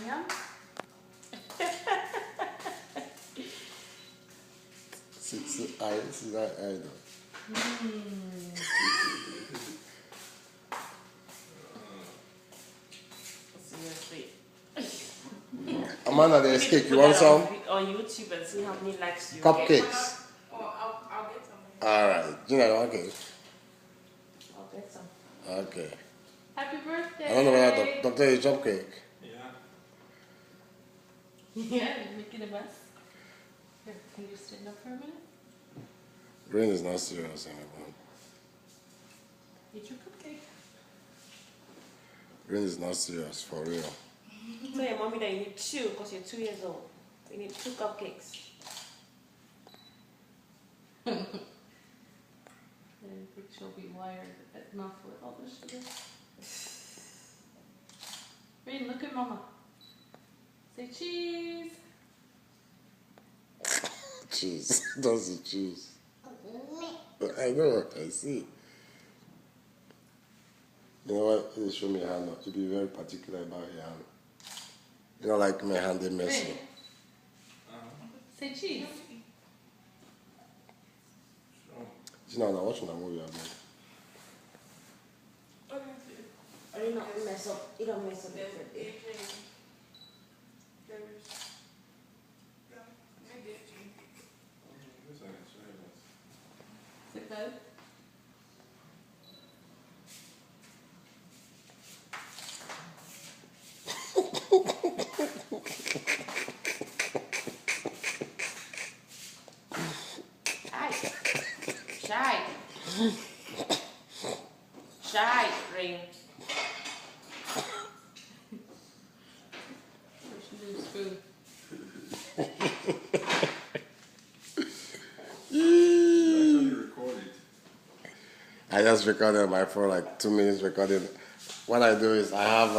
yum. See that I know. Seriously. Amanda, there's cake. You want Put some? that on YouTube and see how many likes you get. Cupcakes. I'll get some. Alright. Gina, okay. I'll get some. Okay. Happy birthday! I don't know whether Doctor is cupcake. Yeah, you're making a mess. Here, can you stand up for a minute? Rain is not serious anymore. Eat your cupcake. Rain is not serious, for real. Tell your mommy that you need 2 because you're 2 years old. You need 2 cupcakes. And I think she'll be wired enough with all this sugar. Rain, look at mama. Say cheese. Cheese. Don't say cheese. I know, I see. You know what? You show me your hand. You be very particular about your hand. You don't like my hand, they messy. Rain. Say cheese. Gina, now watching a movie again. Or you not mess up. You don't mess up your birthday. Sit down. Shy. Shy, Rain. She needs food. I just recorded my phone like 2 minutes recording. What I do is I have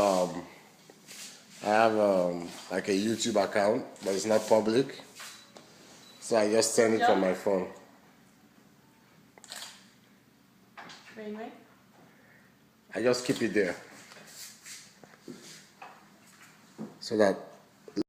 like a YouTube account, but it's not public. So I just send it from my phone. Rain, right? I just keep it there. So that